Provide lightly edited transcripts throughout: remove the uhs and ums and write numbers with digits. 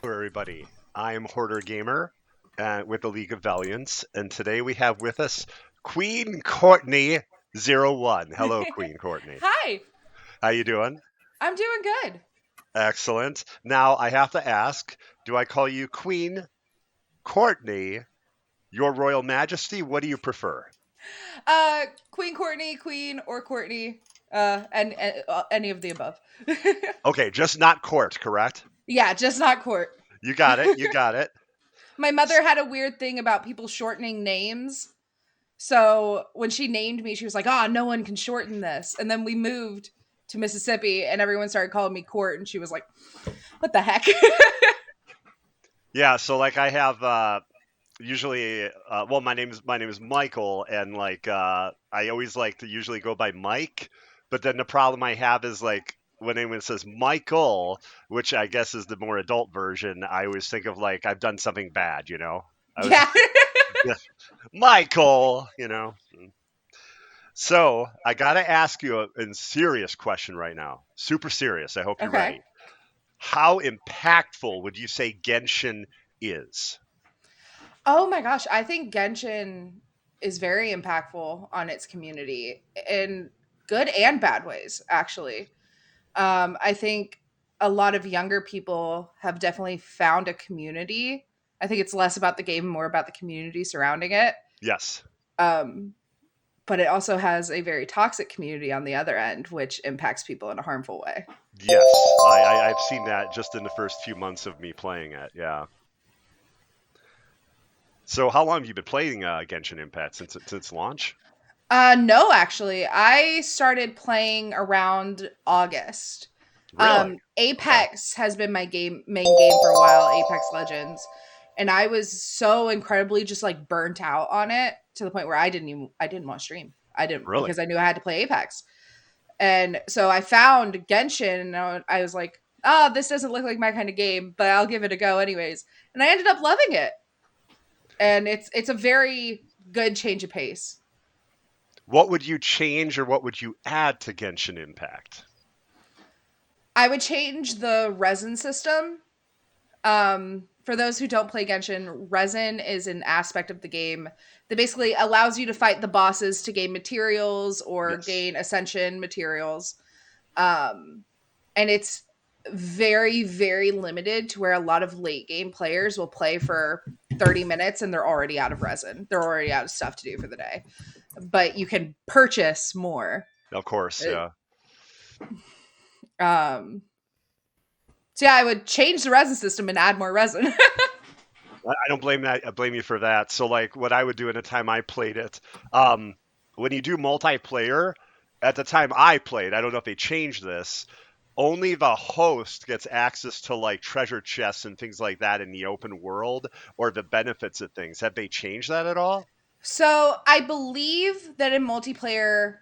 Everybody. I'm Hoarder Gamer with the League of Valiants, and today we have with us QueenCourtney01. Hello, Queen Courtney. Hi, How you doing? I'm doing good. Excellent. Now I have to ask, do I call you Queen Courtney, Your Royal Majesty? What do you prefer? Queen Courtney, Queen or Courtney, and any of the above. Okay, just not court, correct? Yeah, just not court. You got it. You got it. My mother had a weird thing about people shortening names. So when she named me, she was like, "Oh, no one can shorten this." And then we moved to Mississippi, and everyone started calling me Court, and she was like, "What the heck?" Yeah, so like I have usually well my name is Michael, and like I always like to usually go by Mike, but then the problem I have is like when anyone says Michael, which I guess is the more adult version, I always think of like I've done something bad, you know. I was Yeah. yeah, Michael, you know. So I gotta ask you a serious question right now, super serious. I hope you're Okay. ready. How impactful would you say Genshin is? Oh my gosh, I think Genshin is very impactful on its community in good and bad ways, actually. I think a lot of younger people have definitely found a community. I think it's less about the game, more about the community surrounding it. Yes. Um, but it also has a very toxic community on the other end, which impacts people in a harmful way. Yes, I've seen that just in the first few months of me playing it. Yeah. So how long have you been playing Genshin Impact since launch? No, actually, I started playing around August. Really? Okay. Apex has been my main game for a while, Apex Legends, and I was so incredibly just like burnt out on it to the point where I didn't want to stream. I didn't Really? because I knew I had to play Apex. And so I found Genshin and I was like, "Oh, this doesn't look like my kind of game, but I'll give it a go anyways." And I ended up loving it. And it's a very good change of pace. What would you change or what would you add to Genshin Impact? I would change the resin system. For those who don't play Genshin, resin is an aspect of the game that basically allows you to fight the bosses to gain materials or Yes. gain ascension materials. Um, and it's very, very limited to where a lot of late game players will play for 30 minutes and they're already out of resin. They're already out of stuff to do for the day. But you can purchase more. Of course, yeah. Um, so yeah, I would change the resin system and add more resin. I don't blame that. I blame you for that. So like what I would do in the time I played it, when you do multiplayer, at the time I played, I don't know if they changed this, only the host gets access to like treasure chests and things like that in the open world or the benefits of things. Have they changed that at all? So I believe that in multiplayer,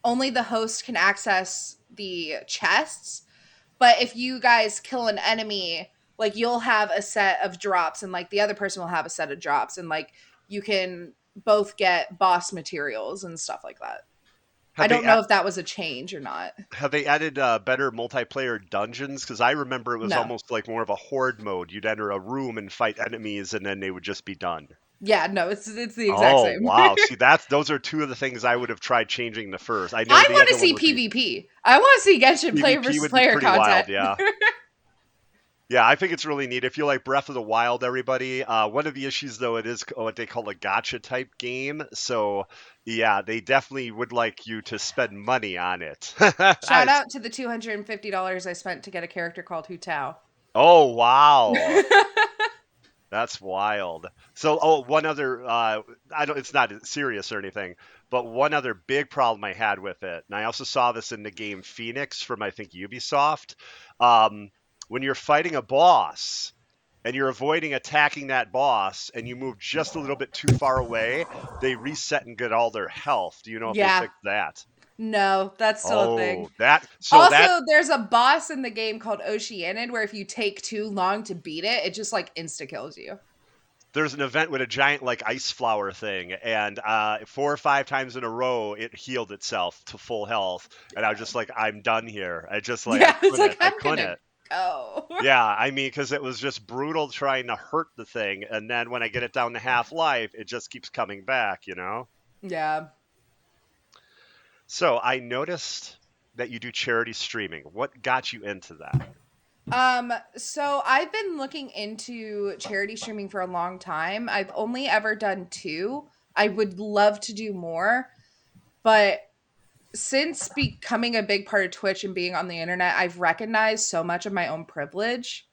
only the host can access the chests. But if you guys kill an enemy, like you'll have a set of drops, and like the other person will have a set of drops, and like you can both get boss materials and stuff like that. I Have they don't know if that was a change or not. have they added better multiplayer dungeons? Because I remember it was No. almost like more of a horde mode. You'd enter a room and fight enemies, and then they would just be done. Yeah, no, it's the exact Oh, same. wow. See, those are two of the things I would have tried changing the first. I know I the want to other one see would be PvP. I want to see Genshin player PvP versus would be player pretty content. wild, yeah. Yeah, I think it's really neat. If you like Breath of the Wild, everybody, one of the issues though, it is what they call a gotcha type game. So, yeah, they definitely would like you to spend money on it. Shout out to the $250 I spent to get a character called Hu Tao. Oh, wow. That's wild. So, oh, one other, I don't, it's not serious or anything, but one other big problem I had with it, and I also saw this in the game Phoenix from, I think, Ubisoft. Um, when you're fighting a boss and you're avoiding attacking that boss and you move just a little bit too far away, they reset and get all their health. Do you know if they Yeah, fixed that? no, that's still a thing. Oh, that Also, there's a boss in the game called Oceanid where if you take too long to beat it, it just like insta kills you. there's an event with a giant like ice flower thing, and 4 or 5 times in a row it healed itself to full health, and I was just like, I'm done here. I just like I Yeah, it's like couldn't, I I'm gonna couldn't. go. Yeah, I mean, because it was just brutal trying to hurt the thing, and then when I get it down to half life, it just keeps coming back, you know? Yeah. So I noticed that you do charity streaming. What got you into that? So I've been looking into charity streaming for a long time. I've only ever done two. I would love to do more, but since becoming a big part of Twitch and being on the internet, I've recognized so much of my own privilege.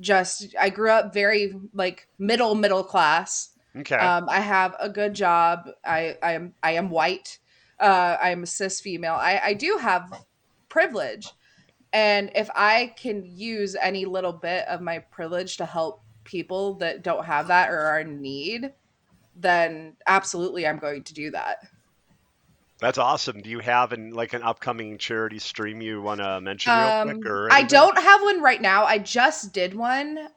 Just I grew up very like middle class. Okay. I have a good job. I am white. I am a cis female. I do have privilege, and if I can use any little bit of my privilege to help people that don't have that or are in need, then absolutely I'm going to do that. That's awesome. Do you have an upcoming charity stream you want to mention real quick or I anything? don't have one right now. I just did one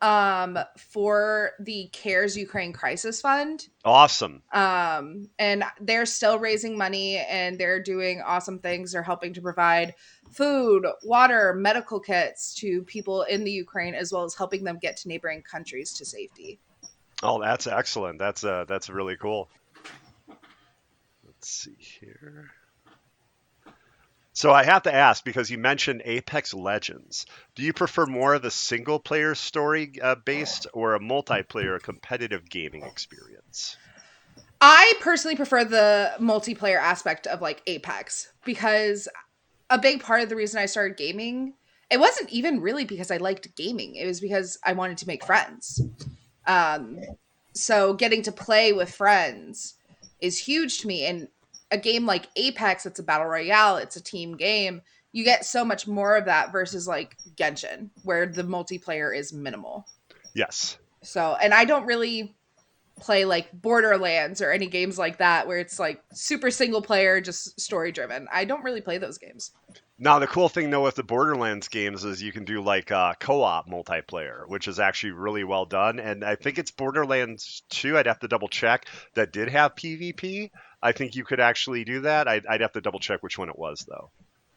for the CARES Ukraine Crisis Fund. Awesome. And they're still raising money and they're doing awesome things. They're helping to provide food, water, medical kits to people in the Ukraine, as well as helping them get to neighboring countries to safety. Oh, that's excellent. That's really cool. Let's see here. So I have to ask because you mentioned Apex Legends. Do you prefer more of the single player story based or a multiplayer competitive gaming experience? I personally prefer the multiplayer aspect of like Apex because a big part of the reason I started gaming, it wasn't even really because I liked gaming. It was because I wanted to make friends. Um, so getting to play with friends is huge to me. And a game like Apex, it's a battle royale, it's a team game. You get so much more of that versus like Genshin, where the multiplayer is minimal. Yes. So, and I don't really play like Borderlands or any games like that where it's like super single player, just story driven. I don't really play those games. Now the cool thing though with the Borderlands games is you can do like co-op multiplayer, which is actually really well done. And I think it's Borderlands 2. I'd have to double check that did have PvP. I think you could actually do that. I'd have to double check which one it was though.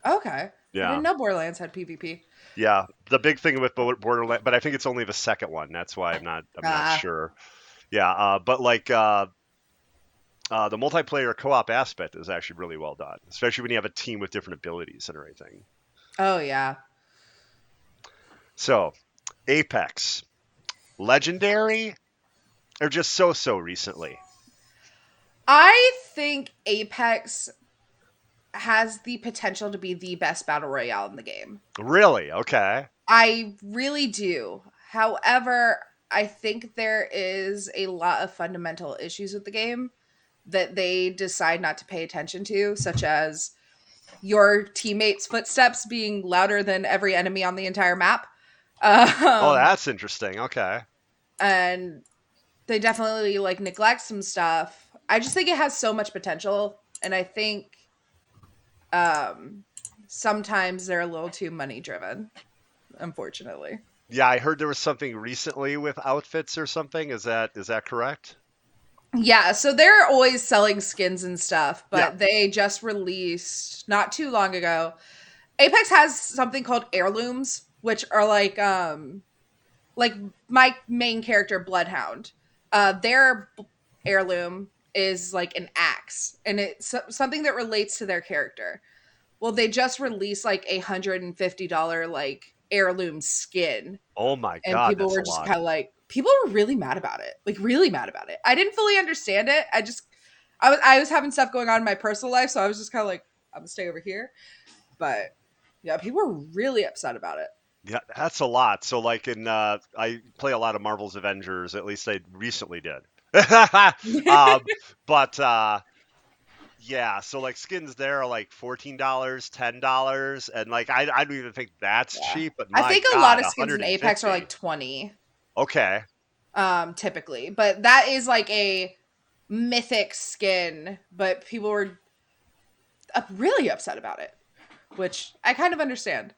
Okay. I Yeah. didn't know Borderlands had PvP. Yeah, the big thing with Borderlands, but I think it's only the second one. That's why I'm not Ah, sure. Yeah, but the multiplayer co-op aspect is actually really well done, especially when you have a team with different abilities and everything. oh yeah. So, Apex, legendary or just so recently? I think Apex has the potential to be the best battle royale in the game. Really? Okay. I really do. However, I think there is a lot of fundamental issues with the game that they decide not to pay attention to, such as your teammates' footsteps being louder than every enemy on the entire map. Oh, Um, that's interesting. Okay. and they definitely like neglect some stuff. I just think it has so much potential, and I think um, sometimes they're a little too money driven, unfortunately. Yeah, I heard there was something recently with outfits or something. Is that correct? Yeah, so they're always selling skins and stuff, Yeah. but they just released not too long ago. Apex has something called heirlooms, which are like my main character Bloodhound. Their heirloom is like an axe, and it's something that relates to their character. Well, they just released like $150 like heirloom skin, Oh my and God, people that's a were just lot. kind of like people were really mad about it, like really mad about it. I didn't fully understand it. I was having stuff going on in my personal life, so I was just kind of like I'm gonna stay over here. But yeah, people were really upset about it. Yeah, that's a lot. So like I play a lot of Marvel's Avengers, at least I recently did. um, but yeah, so like skins there are like $14, $10, and like I don't even think that's Yeah, cheap, but I my think a lot God, of skins in Apex are like 150. 20 Okay. typically, but that is like a mythic skin, but people were really upset about it, which I kind of understand.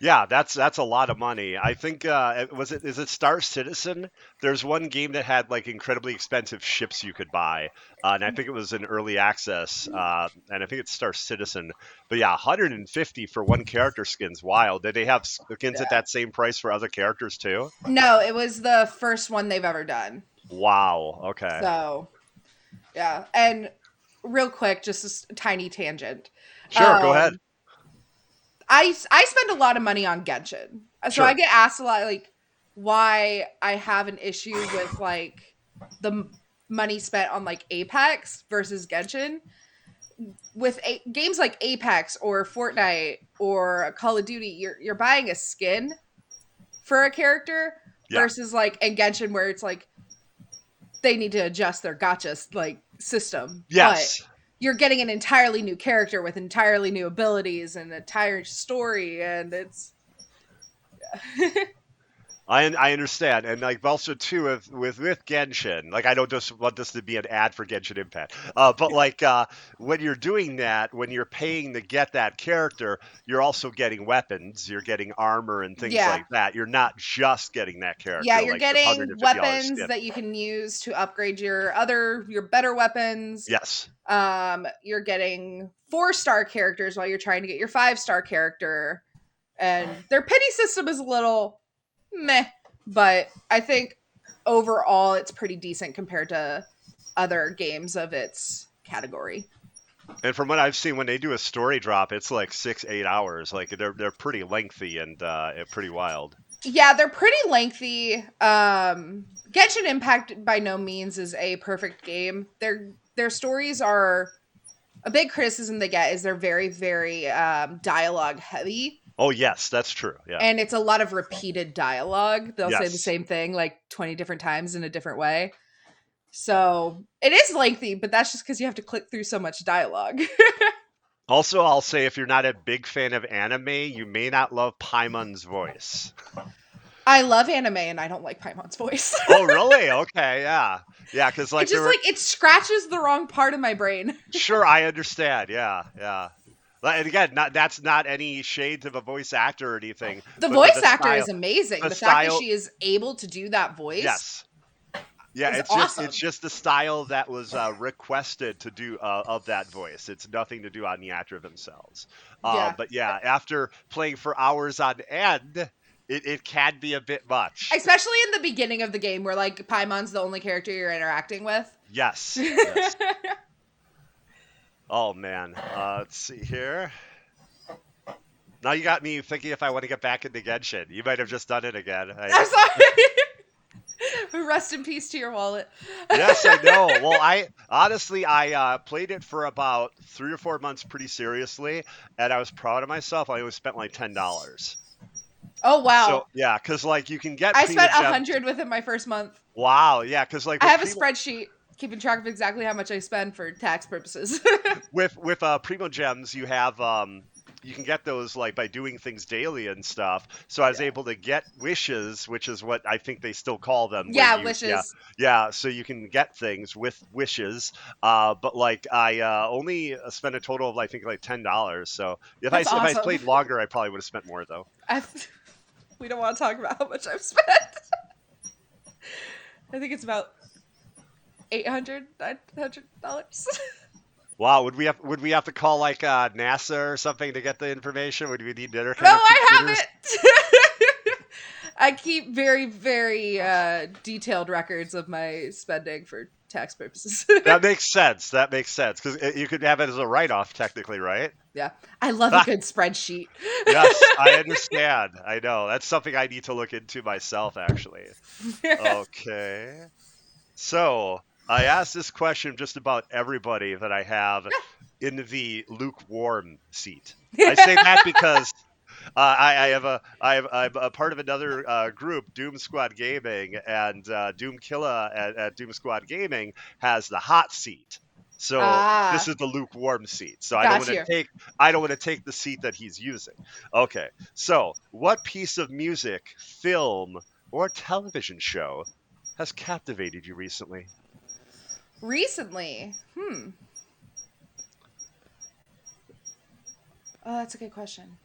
Yeah, that's a lot of money. I think is it Star Citizen? There's one game that had like incredibly expensive ships you could buy, and I think it was in early access, and I think it's Star Citizen. But yeah, 150 for one character skin's wild. Did they have skins at Yeah. that same price for other characters too? No, it was the first one they've ever done. Wow. Okay. So yeah, and real quick, just a tiny tangent. Sure. Go ahead. Um, I spend a lot of money on Genshin, so I Sure. get asked a lot like why I have an issue with like the money spent on like Apex versus Genshin. With games like Apex or Fortnite or Call of Duty, you're buying a skin for a character Yeah. versus like in Genshin where it's like they need to adjust their gotcha like system, but Yes. you're getting an entirely new character with entirely new abilities and an entire story, and it's I understand, and like also too with Genshin, like I don't just want this to be an ad for Genshin Impact, but like when you're doing that, when you're paying to get that character, you're also getting weapons, you're getting armor and things yeah, like that. You're not just getting that yeah, character you're like the getting $150 weapons skin. that you can use to upgrade your better weapons. Yes, You're getting 4-star characters while you're trying to get your 5-star character, and their pity system is a little meh, but I think overall it's pretty decent compared to other games of its category. and from what I've seen, when they do a story drop, it's like 6 8 hours. Like they're pretty lengthy and pretty wild. Yeah, they're pretty lengthy. Genshin Impact by no means is a perfect game. Their stories are a big criticism they get is they're very dialogue heavy, Oh yes, that's true. Yeah. and it's a lot of repeated dialogue. They'll say the Yes. same thing like 20 different times in a different way. So it is lengthy, but that's just because you have to click through so much dialogue. Also, I'll say if you're not a big fan of anime, you may not love Paimon's voice. I love anime and I don't like Paimon's voice. Oh, really? Okay, yeah. Yeah, because It like there just were, like it scratches the wrong part of my brain. sure, I understand. Yeah, yeah. And again, that's not any shades of a voice actor or anything, The but voice actor is amazing. the The fact that style, she is able to do that voice yes. Yeah, is it's awesome. just the style that was requested to do of that voice. It's nothing to do on the actor themselves. Yeah. But yeah, after playing for hours on end, it can be a bit much. Especially in the beginning of the game where like Paimon's the only character you're interacting with. Yes, yes. Oh man, let's see here. Now you got me thinking if I want to get back into Genshin. You might have just done it again. I'm sorry. Rest in peace to your wallet. Yes, I know. Well, I honestly I played it for about 3 or 4 months pretty seriously, and I was proud of myself. I only spent like $10. Oh So wow. yeah, because like you can get I Prima spent a Gems. hundred within my first month. Wow, yeah, because like I with have a Prima spreadsheet keeping track of exactly how much I spend for tax purposes. with Primo Gems, you have you can get those like by doing things daily and stuff. So I was Yeah. able to get wishes, which is what I think they still call them, where Yeah, you wishes. yeah, so you can get things with wishes. But like I only spent a total of I think like $10. So That's if I awesome. played longer, I probably would have spent more though. We don't want to talk about how much I've spent. I think it's about $800, $900. Wow, would we have to call like NASA or something to get the information? Would we need other No, kind of I computers? haven't. I keep very detailed records of my spending for tax purposes. That makes sense. That makes sense because you could have it as a write-off, technically, right? Yeah, I love a good spreadsheet. Yes, I understand. I know. That's something I need to look into myself, actually. Okay. So I asked this question just about everybody that I have in the lukewarm seat. I say that because I'm a part of another group, Doom Squad Gaming, and Doom Killa at Doom Squad Gaming has the hot seat. So this Ah, is the lukewarm seat. So got you. I don't want to take the seat that he's using. Okay. So what piece of music, film, or television show has captivated you recently? Recently, oh, that's a good question.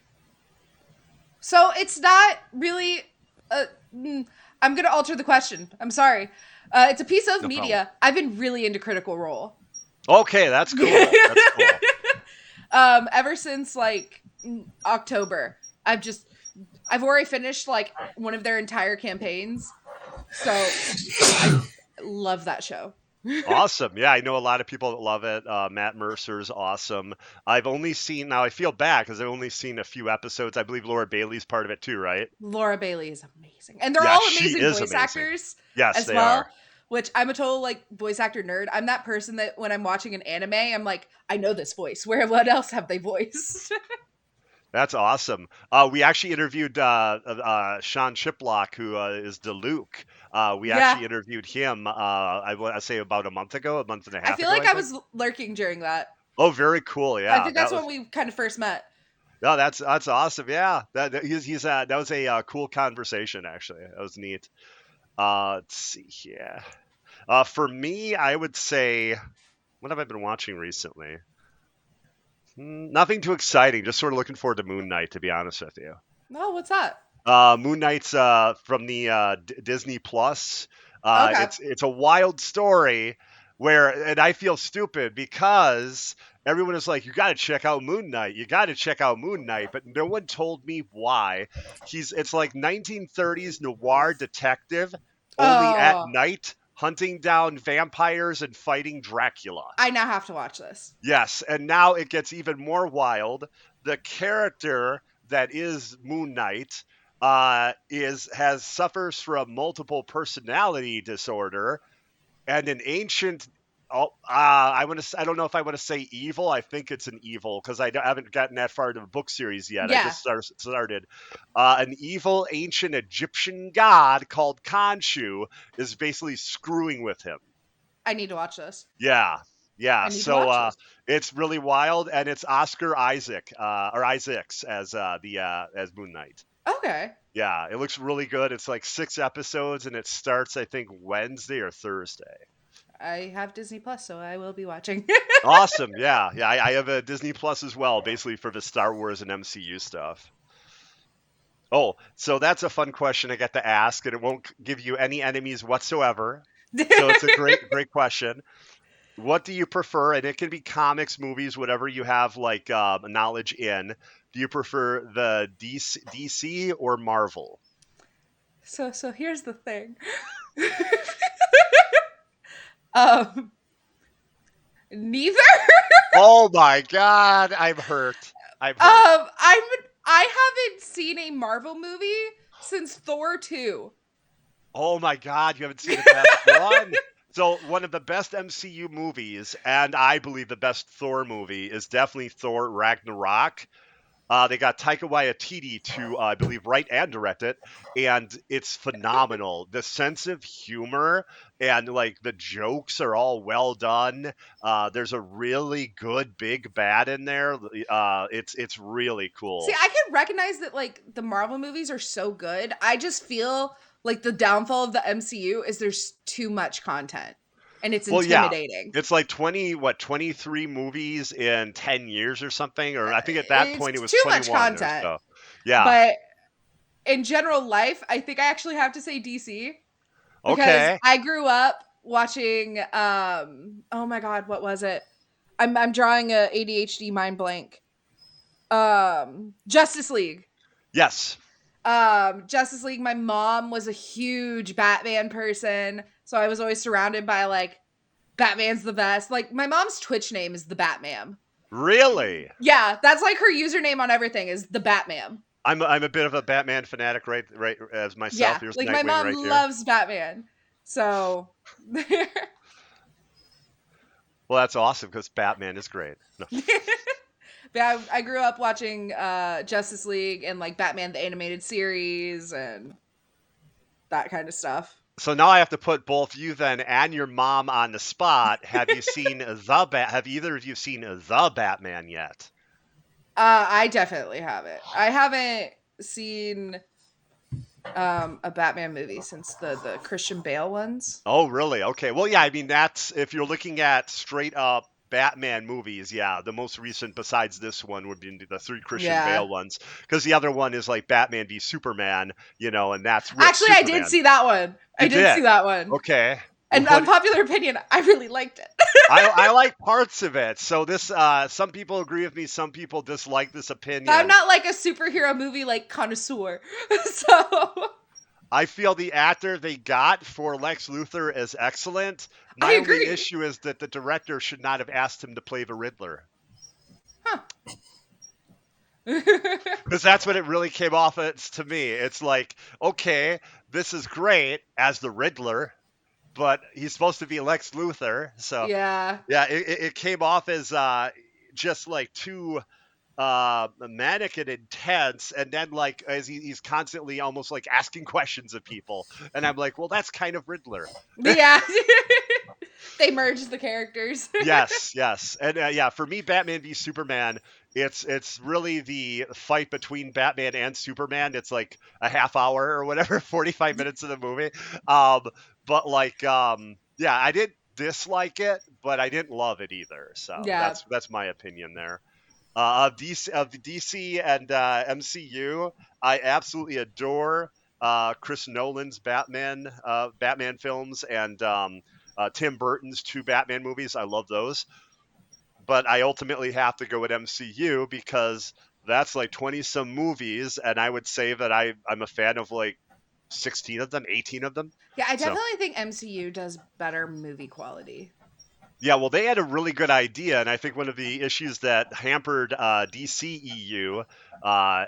So it's not really. Uh, mm, I'm gonna alter the question. I'm sorry. It's a piece of No problem. media. I've been really into Critical Role. Okay, that's cool. That's cool. Ever since like October, I've already finished like one of their entire campaigns. So I love that show. Awesome. Yeah, I know a lot of people that love it. Matt Mercer's awesome. I've only seen, now I feel bad because I've only seen a few episodes. I believe Laura Bailey's part of it too, right? Laura Bailey is amazing. And they're Yeah, all she amazing is voice amazing. actors Yes, as they well, are. which I'm a total like voice actor nerd. I'm that person that when I'm watching an anime, I'm like, I know this voice. Where what else have they voiced? That's awesome. We actually interviewed Sean Chiplock, who is Luke. We Yeah. actually interviewed him, I want to say about a month and a I half feel ago, like I I think. was lurking during that. Oh, very cool. I Yeah, think that that's when was, we kind of first met. no, that's awesome. Yeah, that was a cool conversation, actually. That was neat. Let's see here. For me, I would say, what have I been watching recently? Nothing too exciting. Just sort of looking forward to Moon Knight, to be honest with you. Oh, what's that? Moon Knight's from the Disney Plus. Okay. It's a wild story where, and I feel stupid because everyone is like, you got to check out Moon Knight. You got to check out Moon Knight, but no one told me why. It's like 1930s noir detective, only at Oh, night, hunting down vampires and fighting Dracula. I now have to watch this. Yes, and now it gets even more wild. The character that is Moon Knight is has suffers from multiple personality disorder and an ancient. I don't know if I want to say evil. I think it's an evil because haven't gotten that far into the book series yet. I Yeah, just started. An evil ancient Egyptian god called Khonshu is basically screwing with him. I need to watch this. Yeah, yeah. I need to So watch this. it's really wild, and it's Oscar Isaac or Isaacs as the as Moon Knight. Okay. Yeah, it looks really good. It's like 6 episodes, and it starts I think Wednesday or Thursday. I have Disney Plus, so I will be watching. Awesome. Yeah, yeah. I have a Disney Plus as well, basically for the Star Wars and MCU stuff. Oh, so that's a fun question I get to ask, and it won't give you any enemies whatsoever. So it's a great question. What do you prefer? And it can be comics, movies, whatever you have like knowledge in. Do you prefer the DC or Marvel? So here's the thing. um, neither. Oh my God, I'm hurt. I'm hurt. I haven't seen a Marvel movie since Thor 2. Oh my God, you haven't seen the best one. So one of the best MCU movies, and I believe the best Thor movie, is definitely Thor Ragnarok. They got Taika Waititi to, I believe, write and direct it, and it's phenomenal. The sense of humor and like the jokes are all well done. There's a really good big bad in there. It's really See, cool. I can recognize that like the Marvel movies are so good. I just feel like the downfall of the MCU is there's too much content and it's Well, yeah, intimidating. it's like 23 movies in 10 years or something, or I think at that point it It's was too much 21 or content. so. Yeah. But in general life, I think I actually have to say DC because Okay. I grew up watching oh my god, what was it? I'm drawing a ADHD mind blank. Justice League. Yes. Justice League, my mom was a huge Batman person, so I was always surrounded by like Batman's the best. Like my mom's Twitch name is the Batman. Really? Yeah, that's like her username on everything is the Batman. I'm a bit of a Batman fanatic, right as myself. Yeah, Here's like my Nightwing mom right here. loves Batman. So Well, that's awesome because Batman is great. No. but I grew up watching Justice League and like Batman the animated series and that kind of stuff. So now I have to put both you then and your mom on the spot. Have either of you seen the Batman yet? I definitely haven't. I haven't seen a Batman movie since the Christian Bale ones. Oh, really? Okay. Well, yeah. I mean, that's if you're looking at straight up. Batman movies, yeah, the most recent besides this one would be the three Christian Yeah. Bale ones, because the other one is like Batman v Superman, and that's with Actually, I did Superman. see that one. I You did see did? that one. Okay. And What unpopular opinion, I really liked it. I like parts of it. So this some people agree with me, some people dislike this I'm opinion. not like a superhero movie like connoisseur. So I feel the actor they got for Lex Luthor is excellent. I My only agree. issue is that the director should not have asked him to play the Riddler. Huh. Because that's what it really came off as to me. It's like, okay, this is great as the Riddler, but he's supposed to be Lex Luthor. So, Yeah. yeah, it came off as just like too manic and intense, and then like as he's constantly almost like asking questions of people, and I'm like, well, that's kind of Riddler. Yeah. They merged the characters. Yes, yes, and yeah, for me, Batman v Superman, it's really the fight between Batman and Superman. It's like a half hour or whatever, 45 minutes of the movie. Um, but like, yeah, I didn't dislike it, but I didn't love it either. So Yeah. that's my opinion there. Of the DC and MCU, I absolutely adore Chris Nolan's Batman films, and Tim Burton's two Batman movies. I love those, but I ultimately have to go with MCU because that's like 20 some movies, and I would say that I'm a fan of like 16 of them, 18 of them. Yeah, I So definitely think MCU does better movie quality. yeah, well, they had a really good idea, and I think one of the issues that hampered DCEU,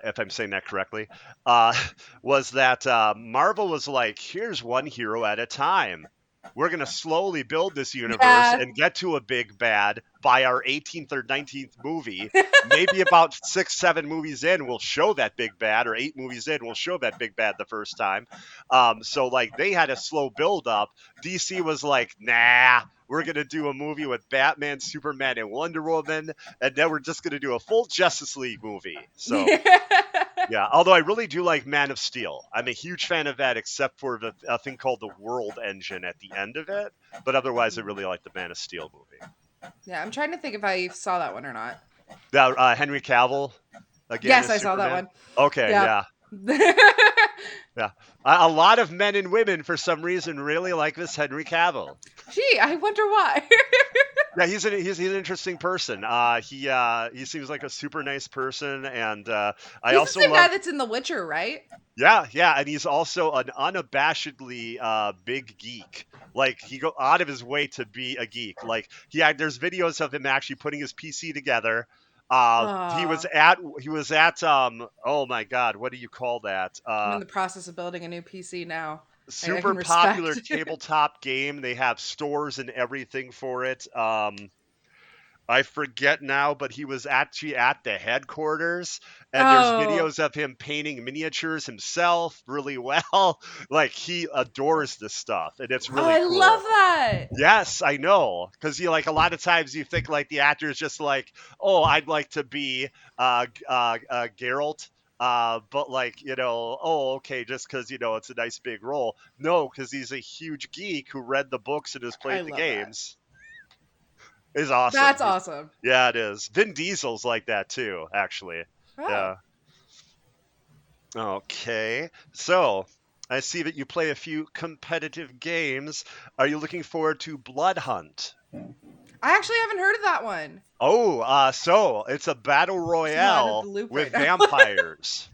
if I'm saying that correctly, uh, was that Marvel was like, "Here's one hero at a time. We're going to slowly build this universe Yeah. and get to a big bad by our 18th or 19th movie. Maybe about 6, 7 movies in, we'll show that big bad, or 8 movies in, we'll show that big bad the first time." So like they had a slow build up. DC was like, "Nah." We're going to do a movie with Batman, Superman, and Wonder Woman, and then we're just going to do a full Justice League movie. So, yeah, although I really do like Man of Steel. I'm a huge fan of that, except for the a thing called the World Engine at the end of it. But otherwise, I really like the Man of Steel movie. Yeah, I'm trying to think if I saw that one or not. Now, Henry Cavill, again, Yes, as I saw that Superman. one. Okay, Yeah. yeah, yeah. A lot of men and women, for some reason, really like this Henry Cavill. Gee, I wonder why. Yeah, he's an interesting person. He seems like a super nice person, and I He's the also same guy love. that's in The Witcher, right? Yeah, and he's also an unabashedly big geek. Like he go out of his way to be a geek. Like there's videos of him actually putting his PC together. Aw. He was at oh my God, what do you call that? I'm in the process of building a new PC now. I Super can popular respect. tabletop game. They have stores and everything for it. I forget now, but he was actually at the headquarters, and there's Oh, videos of him painting miniatures himself really well. Like he adores this stuff, and it's oh, really I love cool. that. Yes, I know, because you like a lot of times you think like the actor is just like, oh, I'd like to be Geralt. But like oh okay, just because it's a nice big role. No, because he's a huge geek who read the books and has I played the love that. games. Is awesome. That's awesome. Yeah, it is. Vin Diesel's like that too, actually. Oh, Yeah. Okay. So, I see that you play a few competitive games. Are you looking forward to Blood Hunt? I actually haven't heard of that one. Oh, so it's a battle It's not in the royale loop right with now. vampires.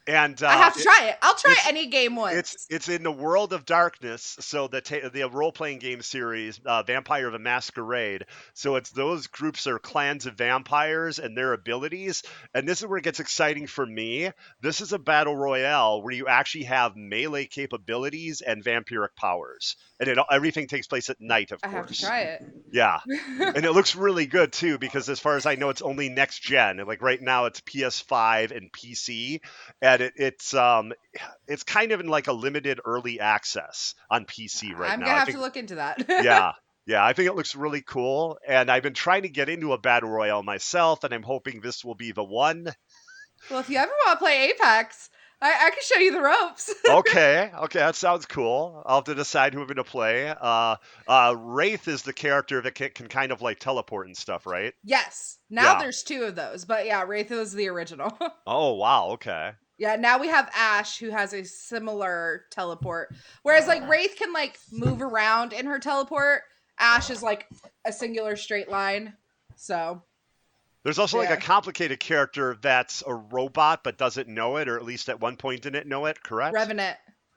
And I have to try it. I'll try it's any game once. it's in the world of darkness. So the role playing game series, Vampire the Masquerade. So it's those groups or clans of vampires and their abilities. And this is where it gets exciting for me. This is a battle royale where you actually have melee capabilities and vampiric powers, and everything takes place at night, of I have to course. try it. Yeah. And it looks really good too, because as far as I know, it's only next gen. Like right now, it's PS5 and PC, and it's kind of in like a limited early access on PC right I'm now. gonna I have think, to look into that. yeah, yeah, I think it looks really cool, and I've been trying to get into a battle royale myself, and I'm hoping this will be the one. Well, if you ever want to play Apex, I can show you the ropes. Okay, okay, that sounds cool. I'll have to decide who I'm gonna play. Wraith is the character that can kind of like teleport and stuff, right? Yes. Now Yeah. there's two of those, but yeah, Wraith was the original. Oh, wow. Okay. Yeah, now we have Ash who has a similar teleport. Whereas like Wraith can like move around in her teleport. Ash is like a singular straight line. So There's also like a yeah. complicated character that's a robot but doesn't know it, or at least at one point didn't know it, correct? Revenant.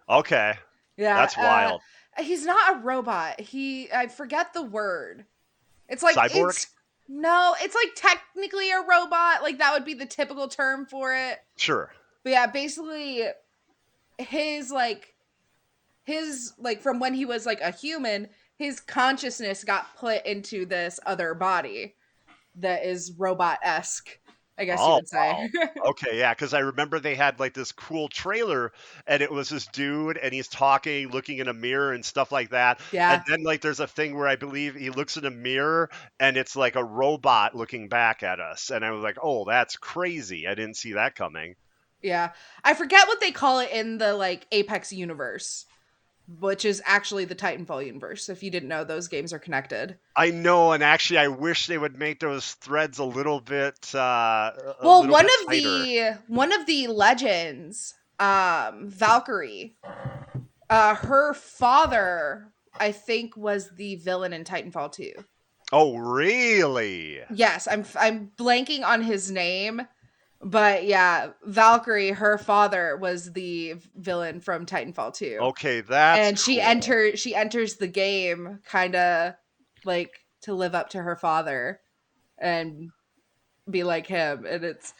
Okay, that's Yeah. wild. He's not a robot. I forget the word. It's like Cyborg? it's no, it's like technically a robot. Like that would be the typical term for it. Sure. But yeah, basically his like from when he was like a human, his consciousness got put into this other body that is robot-esque, I guess you Oh, would say. wow. Okay, yeah, because I remember they had like this cool trailer, and it was this dude, and he's talking, looking in a mirror and stuff like that. And Yeah. then like there's a thing where I believe he looks in a mirror, and it's like a robot looking back at us. And I was like, oh, that's crazy. I didn't see that coming. Yeah. I forget what they call it in the like Apex universe, which is actually the Titanfall universe. If you didn't know, those games are connected. I know, and actually, I wish they would make those threads a Well, little bit tighter. one of the legends, Valkyrie, her father, I think, was the villain in Titanfall 2. Oh, really? Yes, I'm blanking on his name, but yeah, Valkyrie, her father was the villain from Titanfall 2. Okay, that's And cool. she enters the game kind of like to live up to her father and be like him, and it's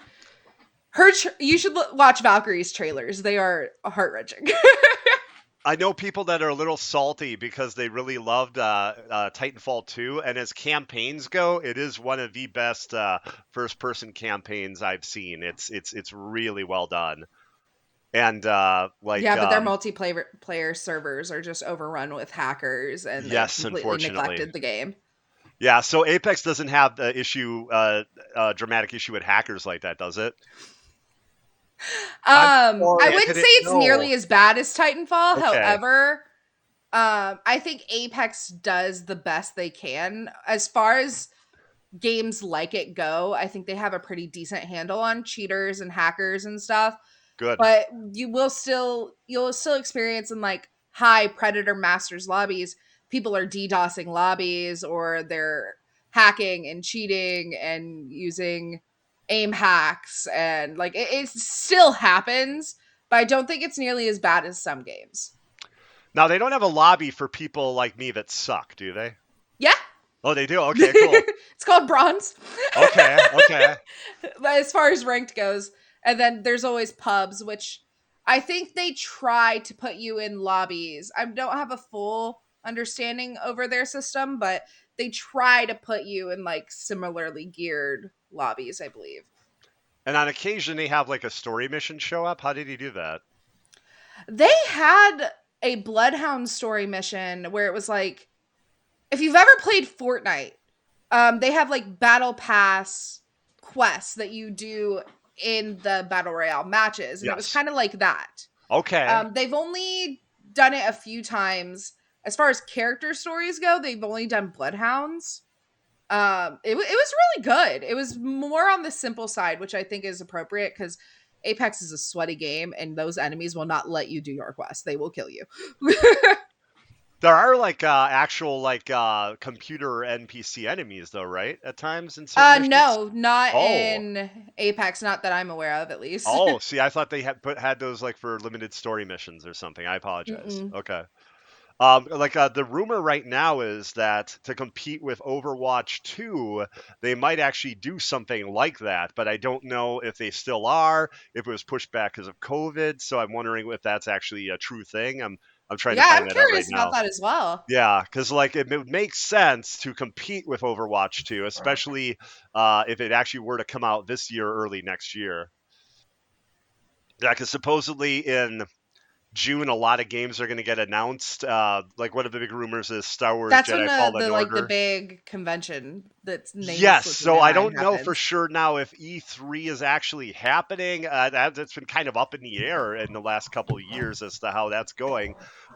you should watch Valkyrie's trailers. They are heart-wrenching. I know people that are a little salty because they really loved Titanfall 2, and as campaigns go, it is one of the best first-person campaigns I've seen. It's really well done, and Yeah, but their multiplayer player servers are just overrun with hackers and they've yes, completely unfortunately, neglected the game. yeah. So Apex doesn't have the dramatic issue with hackers like that, does it? I'm I sorry, I wouldn't say didn't it's know. nearly as bad as Titanfall. Okay, However, I think Apex does the best they can as far as games like it go. I think they have a pretty decent handle on cheaters and hackers and stuff. good. But you'll still experience in like high predator masters lobbies, people are DDoSing lobbies or they're hacking and cheating and using aim hacks, and like it still happens, but I don't think it's nearly as bad as some games. Now they don't have a lobby for people like me that suck, do they? Yeah. Oh, they do. Okay, cool. It's called bronze. Okay, okay. As far as ranked goes. And then there's always pubs, which I think they try to put you in lobbies. I don't have a full understanding over their system, but they try to put you in like similarly geared lobbies, I believe. And on occasion, they have like a story mission show up. How did he do that? They had a Bloodhound story mission where it was like, if you've ever played Fortnite, they have like battle pass quests that you do in the battle royale matches, and it was Yes. kind of like that. Okay. They've only done it a few times. As far as character stories go, they've only done Bloodhounds. It was really good. It was more on the simple side, which I think is appropriate because Apex is a sweaty game, and those enemies will not let you do your quest. They will kill you. There are like actual like computer NPC enemies though, right? At times in certain missions. No, not Oh. in Apex, not that I'm aware of, at least. Oh, see, I thought they had those like for limited story missions or something. I apologize. Mm-mm. Okay. The rumor right now is that to compete with Overwatch 2, they might actually do something like that, but I don't know if they still are, if it was pushed back because of COVID. So I'm wondering if that's actually a true thing. I'm trying to Yeah, find I'm that out right curious about now. that as well. Yeah, because like it makes sense to compete with Overwatch 2, especially if it actually were to come out this year, early next year. Yeah, because supposedly in June, a lot of games are going to get announced. Like one of the big rumors is Star Wars That's when Jedi the Fallen like the Order. big convention that's name is Yes, slipping so my I mind don't know for happens. sure now if E3 is actually happening. That's been kind of up in the air in the last couple of years as to how that's going.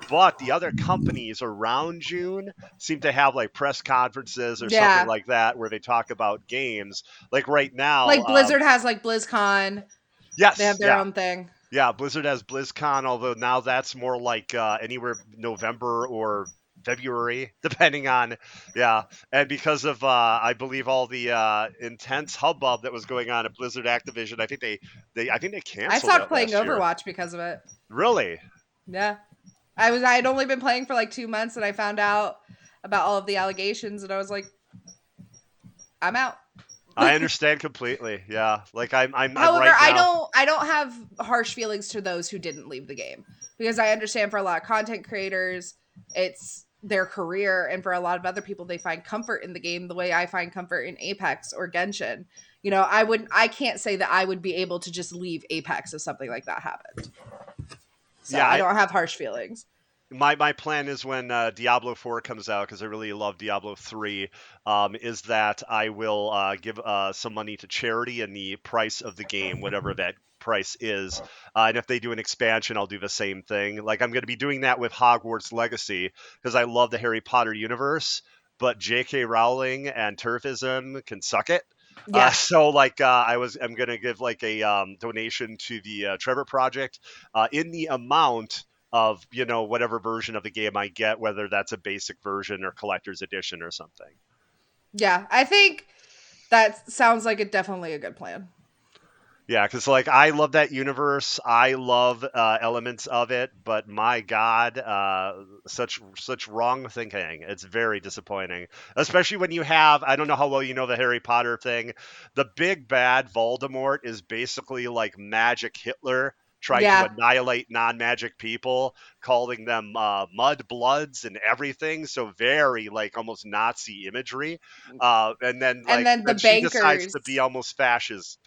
But the other companies around June seem to have like press conferences or something Yeah. like that where they talk about games. Like right now, Like Blizzard has like BlizzCon. They yes, have their yeah, own thing. yeah, Blizzard has BlizzCon, although now that's more like anywhere November or February, depending on, yeah. And because of, I believe all the intense hubbub that was going on at Blizzard Activision, I think they I canceled stopped it playing last year. Overwatch because of it. Really? Yeah. I had only been playing for like 2 months and I found out about all of the allegations and I was like, I'm out. I understand completely. Yeah, like I'm However, right now. I don't have harsh feelings to those who didn't leave the game because I understand for a lot of content creators, it's their career, and for a lot of other people, they find comfort in the game the way I find comfort in Apex or Genshin. I can't say that I would be able to just leave Apex if something like that happened. So Yeah, I don't have harsh feelings. my plan is when Diablo 4 comes out, because I really love Diablo 3, is that I will give some money to charity in the price of the game, whatever that price is. And if they do an expansion, I'll do the same thing. Like I'm going to be doing that with Hogwarts Legacy because I love the Harry Potter universe, but J.K. Rowling and turfism can suck it. Yeah. So like I'm gonna give like a donation to the Trevor Project in the amount of whatever version of the game I get, whether that's a basic version or collector's edition or something. Yeah. I think that sounds like definitely a good plan. Yeah, because like I love that universe, I love elements of it, but my God, such wrong thinking. It's very disappointing, especially when you have I don't know how well you know the Harry Potter thing. The big bad Voldemort is basically like magic Hitler trying to Yeah. annihilate non-magic people, calling them mud bloods and everything. So very like almost Nazi imagery. And then And like then the then she decides bankers. to be almost fascist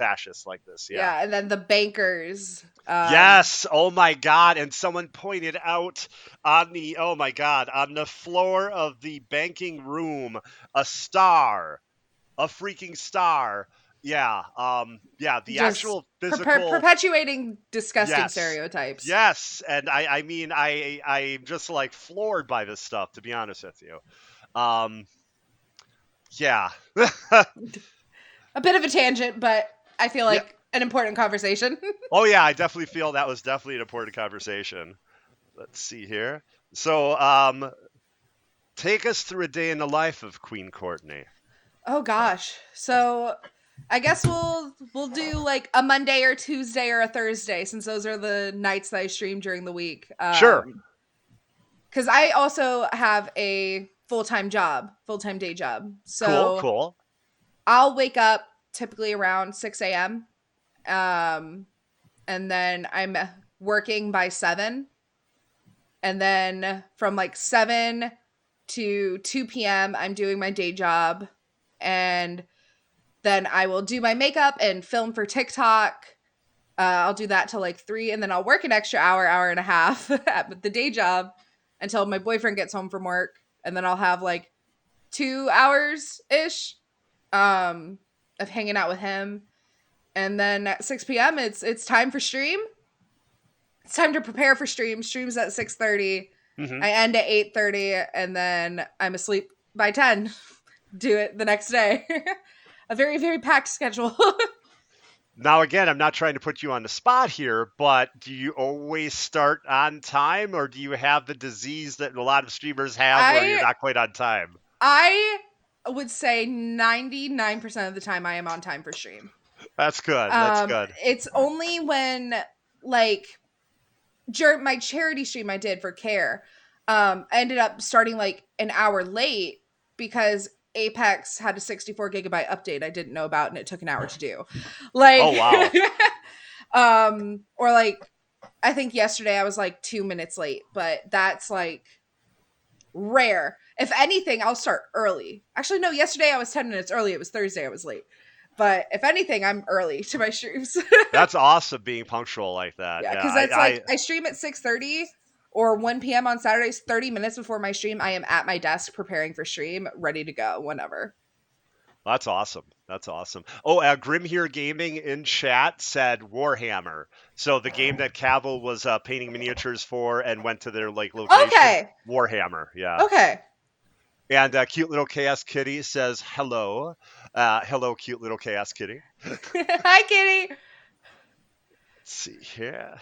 like this. Yeah. Yeah. And then the bankers. Yes. Oh my God. And someone pointed out oh my God, on the floor of the banking room, a star, a freaking star. Yeah. Yeah. The Just actual physical. perpetuating disgusting Yes. stereotypes. Yes. And I mean, I'm just like floored by this stuff, to be honest with you. Um, yeah. A bit of a tangent, but I feel Yeah. like an important conversation. Oh yeah, I definitely feel that was definitely an important conversation. Let's see here. So, take us through a day in the life of Queen Courtney. Oh gosh. So I guess we'll do like a Monday or Tuesday or a Thursday since those are the nights that I stream during the week. Sure. Cuz I also have a full-time day job. Cool. So Cool. I'll wake up typically around 6 a.m. Um and then I'm working by 7, and then from like 7 to 2 p.m. I'm doing my day job, and then I will do my makeup and film for TikTok. I'll do that till like 3, and then I'll work an extra hour and a half at the day job until my boyfriend gets home from work, and then I'll have like 2 hours ish of hanging out with him, and then at 6 p.m. it's time for stream. It's time to prepare for stream. Stream's at 6:30. Hmm. I end at 8:30, and then I'm asleep by 10. Do it the next day. A very, very packed schedule. Now, again, I'm not trying to put you on the spot here, but do you always start on time, or do you have the disease that a lot of streamers have where you're I not quite on time? I would say 99% of the time I am on time for stream. That's good. That's good. It's only when like during my charity stream I did for care, I ended up starting like an hour late because Apex had a 64 gigabyte update I didn't know about and it took an hour to do. Like Oh wow. or like I think yesterday I was like 2 minutes late, but that's like rare. If anything, I'll start early. Actually no, yesterday I was 10 minutes early. It was Thursday I was late. But if anything, I'm early to my streams. That's awesome being punctual like that. Yeah, Yeah, because that's like I stream at 6:30 or 1 p.m. on Saturdays. 30 minutes before my stream, I am at my desk preparing for stream, ready to go whenever. that's awesome. That's awesome. Oh, Grim here Gaming in chat said Warhammer. So the game that Cavill was painting miniatures for and went to their like location, Okay. Warhammer. Yeah. Okay. And cute little chaos kitty says hello. Hello, cute little chaos kitty. Hi, Kitty. Let's see here.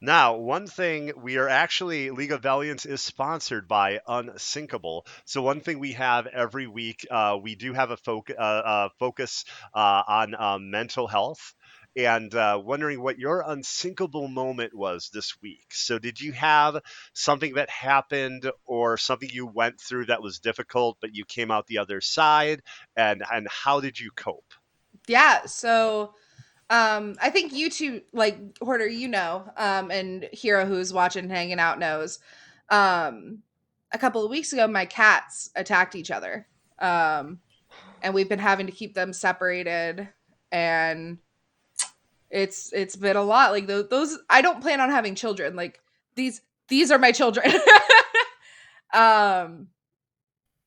Now, one thing we are actually, League of Valiance is sponsored by Unsinkable. So, one thing we have every week, we do have a focus on mental health. And wondering what your unsinkable moment was this week. So, did you have something that happened or something you went through that was difficult, but you came out the other side? And how did you cope? Yeah. So I think you two, like Hoarder, and Hero, who's watching, hanging out, knows. Um, a couple of weeks ago, my cats attacked each other, and we've been having to keep them separated, and it's been a lot. Like those, I don't plan on having children. Like these are my children. um,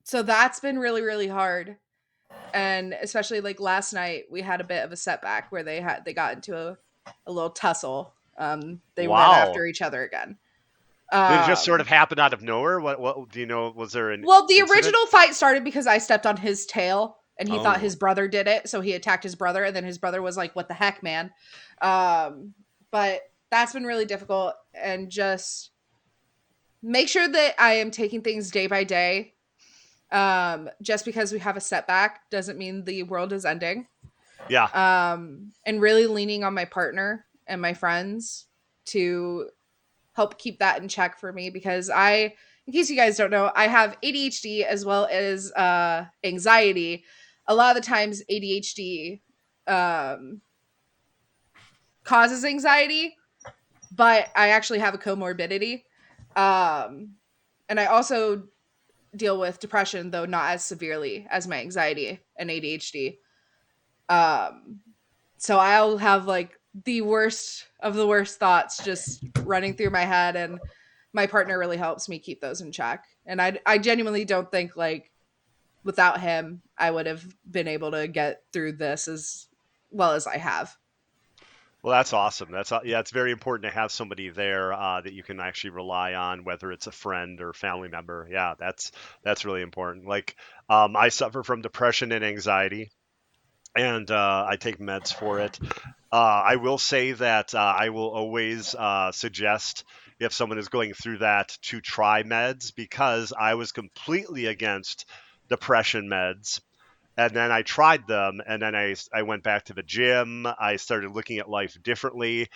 so that's been really really hard, and especially like last night we had a bit of a setback where they got into a little tussle. They ran Wow. after each other again. Did it just sort of um happen out of nowhere? What do you know? Was there an well, the incident? original fight started because I stepped on his tail and he thought Oh, his brother did it, so he attacked his brother, and then his brother was like, what the heck, man. But that's been really difficult, and just make sure that I am taking things day by day. Just because we have a setback doesn't mean the world is ending. yeah. And really leaning on my partner and my friends to help keep that in check for me, because in case you guys don't know, I have ADHD as well as anxiety. A lot of the times ADHD um, causes anxiety, but I actually have a comorbidity. Um, and I also deal with depression, though not as severely as my anxiety and ADHD. Um, so I'll have like the worst of the worst thoughts just running through my head, and my partner really helps me keep those in check. And I genuinely don't think like without him I would have been able to get through this as well as I have. Well, that's awesome. Yeah, it's very important to have somebody there that you can actually rely on, whether it's a friend or family member. Yeah, that's really important. Like, I suffer from depression and anxiety, and I take meds for it. I will say that I will always suggest if someone is going through that to try meds because I was completely against depression meds. And then I tried them, and then I went back to the gym. I started looking at life differently.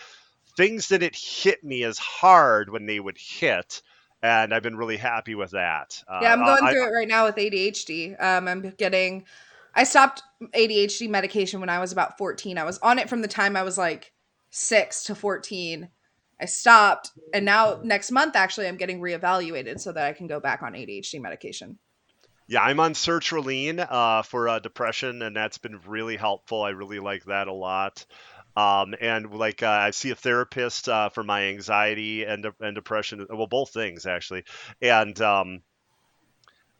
Things didn't hit me as hard when they would hit, and I've been really happy with that. Yeah, I'm going through it right now with ADHD. I stopped ADHD medication when I was about 14. I was on it from the time I was like 6 to 14. I stopped, and now next month actually I'm getting reevaluated so that I can go back on ADHD medication. Yeah, I'm on sertraline for depression, and that's been really helpful. I really like that a lot. And like I see a therapist for my anxiety and depression. Well, both things actually. And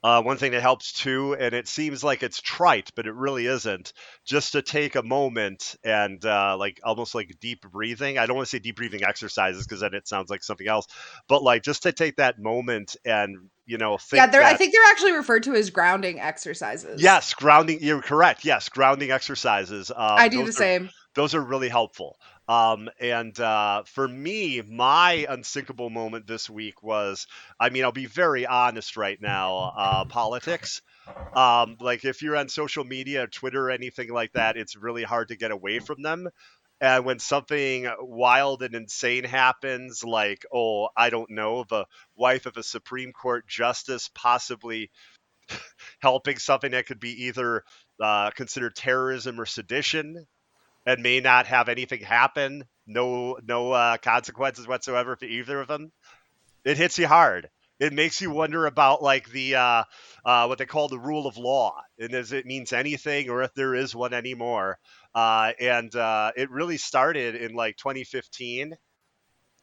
one thing that helps too, and it seems like it's trite, but it really isn't, just to take a moment and like almost like deep breathing. I don't want to say deep breathing exercises because then it sounds like something else, but like just to take that moment and, Yeah, think I that, think they're actually referred to as grounding exercises. yes, grounding, you're correct. Yes, grounding exercises. I do the same. Those are really helpful. And for me, my unsinkable moment this week was, I mean, I'll be very honest right now, politics. Like if you're on social media, Twitter, or anything like that, it's really hard to get away from them. And when something wild and insane happens, like, oh, I don't know, the wife of a Supreme Court justice possibly helping something that could be either considered terrorism or sedition and may not have anything happen, no consequences whatsoever for either of them, it hits you hard. it makes you wonder about like the what they call the rule of law, and if it means anything or if there is one anymore. And it really started in like 2015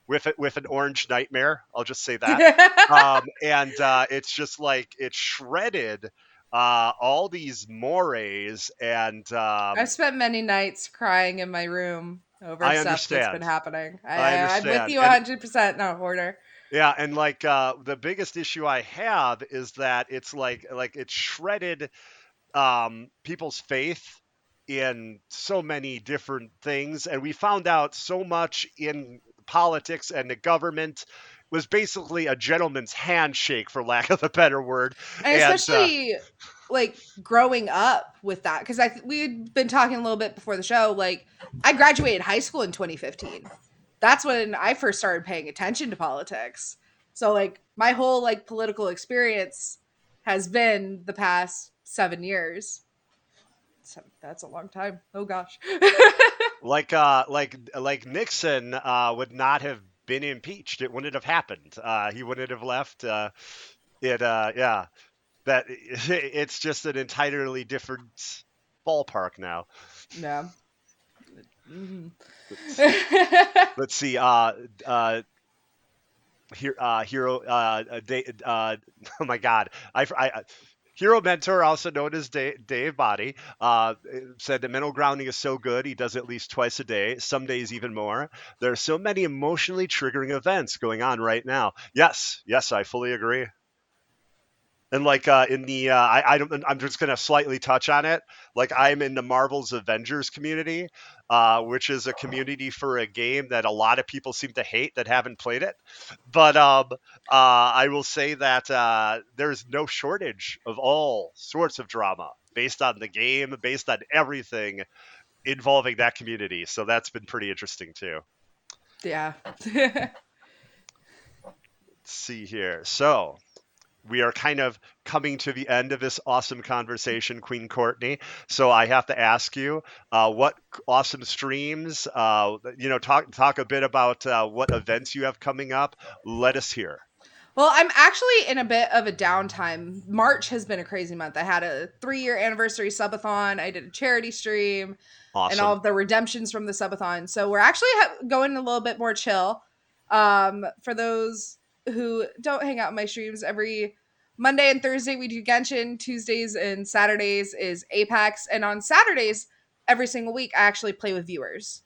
with an orange nightmare. I'll just say that. And it's just like it shredded all these mores, and I've spent many nights crying in my room over I stuff that's been understand. happening. I I'm with understand. you And 100%, not hoarder. yeah, and like the biggest issue I have is that it's like it's shredded people's faith in so many different things, and we found out so much in politics and the government was basically a gentleman's handshake, for lack of a better word. And And especially like growing up with that, because we'd been talking a little bit before the show. Like, I graduated high school in 2015. That's when I first started paying attention to politics. So like my whole like political experience has been the past 7 years. So that's a long time. Oh gosh. like Nixon would not have been impeached. It wouldn't have happened. He wouldn't have left. Yeah, that it's just an entirely different ballpark now. Yeah. Mhm. Let's, let's see. Here, hero. Oh my God. Hero mentor, also known as Dave Body, said that mental grounding is so good he does it at least twice a day, some days even more. There are so many emotionally triggering events going on right now. Yes, yes, I fully agree. And like in the I don't I'm just gonna slightly touch on it. Like I'm in the Marvel's Avengers community, which is a community for a game that a lot of people seem to hate that haven't played it. But I will say that there's no shortage of all sorts of drama based on the game, based on everything involving that community. So that's been pretty interesting too. Yeah. Let's see here. So we are kind of coming to the end of this awesome conversation, Queen Courtney. So I have to ask you, what awesome streams? Talk a bit about what events you have coming up. Let us hear. Well, I'm actually in a bit of a downtime. March has been a crazy month. I had a 3-year anniversary subathon. I did a charity stream and all Awesome. of the redemptions from the subathon. So we're actually going a little bit more chill. For those who don't hang out in my streams, every Monday and Thursday we do Genshin. Tuesdays and Saturdays is Apex. And on Saturdays, every single week, I actually play with viewers.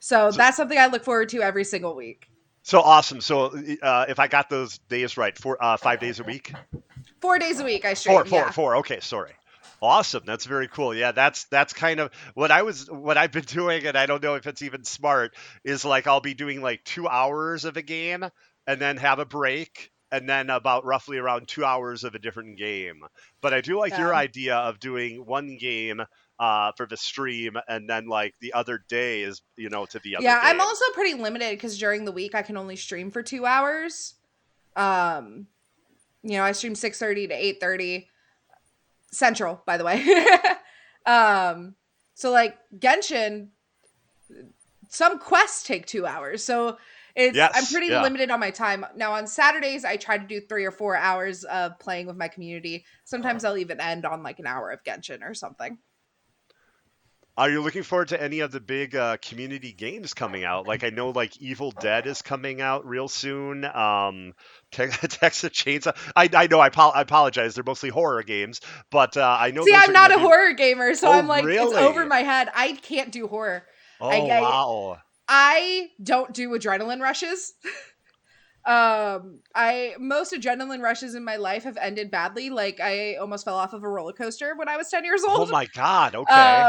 So So, that's something I look forward to every single week. so awesome. So if I got those days right, 5 days a week. 4 days a week I Four, stream. four, Yeah. four. Okay, sorry. Awesome. That's very cool. Yeah, that's kind of what I've been doing, and I don't know if it's even smart, is like I'll be doing like 2 hours of a game and then have a break and then about roughly around 2 hours of a different game. But I do like Yeah. your idea of doing one game for the stream and then like the other day is, to the other Yeah, I'm game. also pretty limited because during the week I can only stream for 2 hours. Um, I stream 6:30 to 8:30 Central, by the way. um, so like Genshin, some quests take 2 hours. So I'm Yes, pretty yeah. limited on my time. Now on Saturdays I try to do 3 or 4 hours of playing with my community. Sometimes I'll even end on like an hour of Genshin or something. Are you looking forward to any of the big community games coming out? Like I know, like Evil Dead is coming out real soon. Texas Chainsaw. I know. I apologize. They're mostly horror games, but I know See, those I'm are going not to a be. horror gamer, so Oh, I'm like, it's over really? my head. I can't do horror. I, Oh, I wow. I don't do adrenaline rushes. I most adrenaline rushes in my life have ended badly. Like I almost fell off of a roller coaster when I was 10 years Oh old. my God. Okay.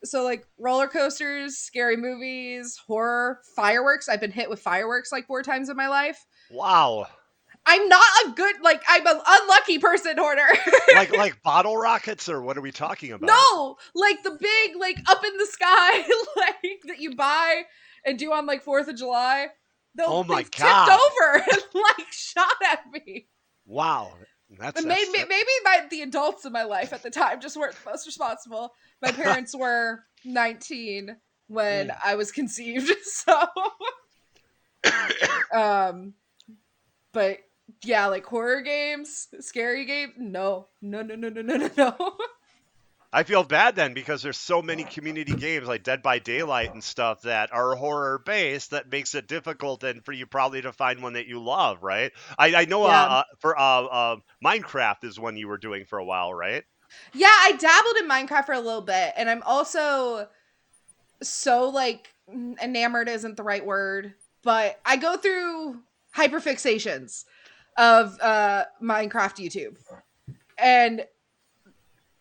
So like roller coasters, scary movies, horror, fireworks. I've been hit with fireworks like 4 times in my life. Wow. I'm not a good like I'm an unlucky person, Hoarder. Like bottle rockets, or what are we talking about? No, like the big like up in the sky like that you buy and do on like 4th of July. Oh my They've tipped God. over and like shot at me. Wow. That's And that's that. maybe the adults in my life at the time just weren't the most responsible. My parents were 19 when Mm. I was conceived, so um, but Yeah, like horror games, scary games. No, no, no, no, no, no, no, no. I feel bad then because there's so many community games like Dead by Daylight and stuff that are horror based that makes it difficult and for you probably to find one that you love, right? I know Yeah. for Minecraft is one you were doing for a while, right? Yeah, I dabbled in Minecraft for a little bit, and I'm also so like enamored isn't the right word, but I go through hyperfixations of Minecraft YouTube. And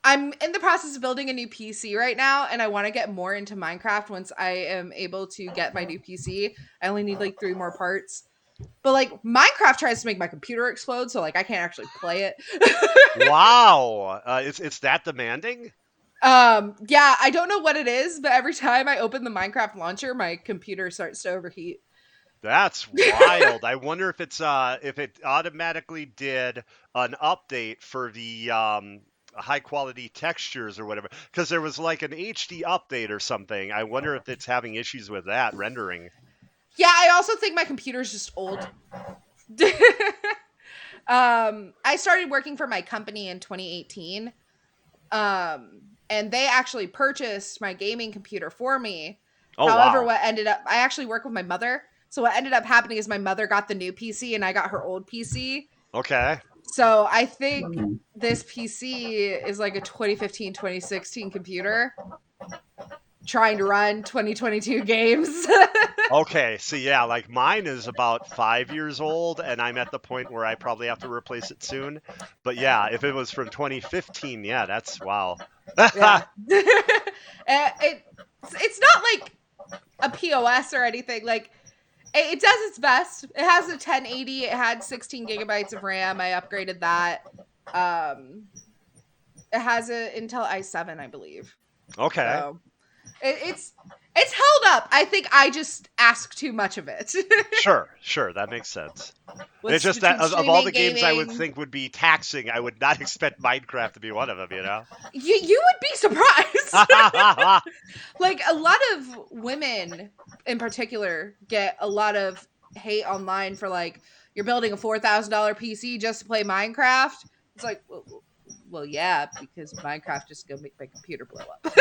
I'm in the process of building a new PC right now, and I want to get more into Minecraft once I am able to get my new PC. I only need like 3 more parts. But like Minecraft tries to make my computer explode, so like I can't actually play it. Wow, it's that demanding. Yeah, I don't know what it is, but every time I open the Minecraft launcher, my computer starts to overheat. That's wild. I wonder if it automatically did an update for the high quality textures or whatever. Because there was like an HD update or something. I wonder if it's having issues with that rendering. Yeah, I also think my computer's just old. I started working for my company in 2018. And they actually purchased my gaming computer for me. Oh However, wow. what ended up, I actually work with my mother. So what ended up happening is my mother got the new PC and I got her old PC. Okay. So I think this PC is like a 2015, 2016 computer trying to run 2022 games. Okay. So yeah, like mine is about 5 years old, and I'm at the point where I probably have to replace it soon. But yeah, if it was from 2015, yeah, that's wow. Yeah. It's not like a POS or anything. Like it does its best. It has a 1080. It had 16 gigabytes of RAM. I upgraded that. Um, it has an Intel i7, I believe. Okay. So it's held up. I think I just ask too much of it. Sure, that makes sense. It's What's just that between of all streaming, the games I would gaming? think would be taxing, I would not expect Minecraft to be one of them, you know? You would be surprised. Like a lot of women in particular get a lot of hate online for like you're building a $4,000 PC just to play Minecraft. It's like, well, yeah, because Minecraft just gonna make my computer blow up.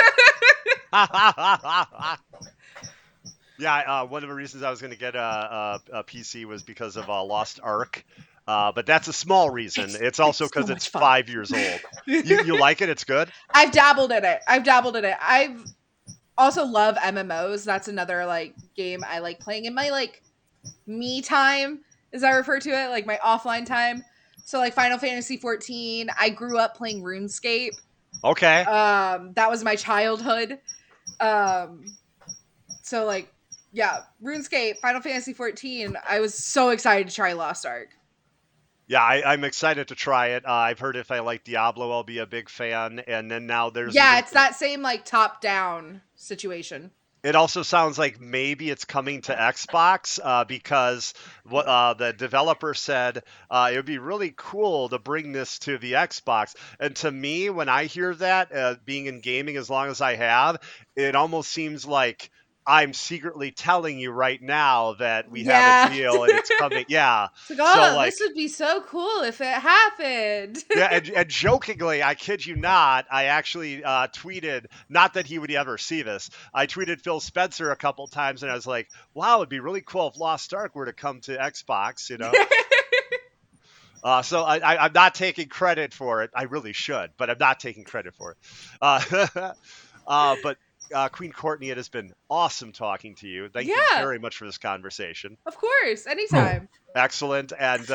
Yeah, one of the reasons I was going to get a PC was because of Lost Ark, but that's a small reason. It's also It's so because it's much fun. 5 years old. You like it? It's good. I've dabbled in it. I've also love MMOs. That's another like game I like playing in my like me time, as I refer to it, like my offline time. So like Final Fantasy 14. I grew up playing RuneScape. Okay. That was my childhood. Um, so like yeah, RuneScape, Final Fantasy 14. I was so excited to try Lost Ark. Yeah, I'm excited to try it. I've heard if I like Diablo, I'll be a big fan. And then now there's Yeah, even it's that same like top down situation. it also sounds like maybe it's coming to Xbox because what the developer said it would be really cool to bring this to the Xbox. And to me, when I hear that, being in gaming as long as I have, it almost seems like I'm secretly telling you right now that we have a Yeah. deal and it's coming. Yeah. It's like, So oh, this like would be so cool if it happened. yeah, and jokingly, I kid you not, I actually tweeted, not that he would ever see this. I tweeted Phil Spencer a couple times, and I was like, "Wow, it'd be really cool if Lost Ark were to come to Xbox," you know. So I'm not taking credit for it. I really should, but I'm not taking credit for it. Uh, but Queen Courtney, it has been awesome talking to you. Thank you Yeah, very much for this conversation. of course, anytime. Excellent, and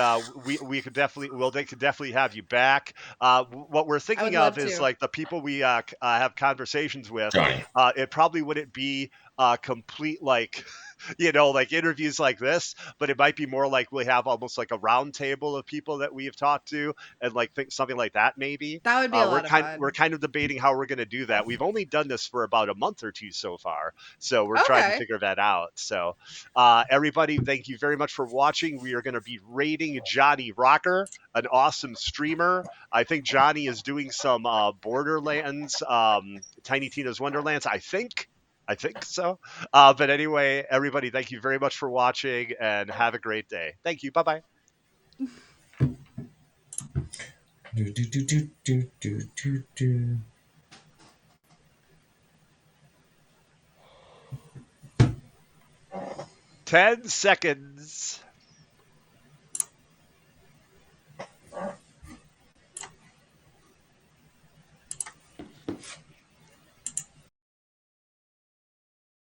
we could definitely they could definitely have you back. What we're I would thinking of love is to. like the people we have conversations with. Johnny. It probably wouldn't be complete like like interviews like this, but it might be more like we have almost like a round table of people that we have talked to, and like think something like that maybe. That would be a lot of We're fun. kind of debating how we're going to do that. We've only done this for about a month or two so far, so we're trying to Okay. figure that out. So everybody, thank you very much for watching. We are going to be rating Johnny Rocker, an awesome streamer. I think Johnny is doing some Borderlands, Tiny Tina's Wonderlands. I think so. But anyway, everybody, thank you very much for watching and have a great day. Thank you. Bye bye. Do, do, do, do, do, do, do, do. 10 seconds.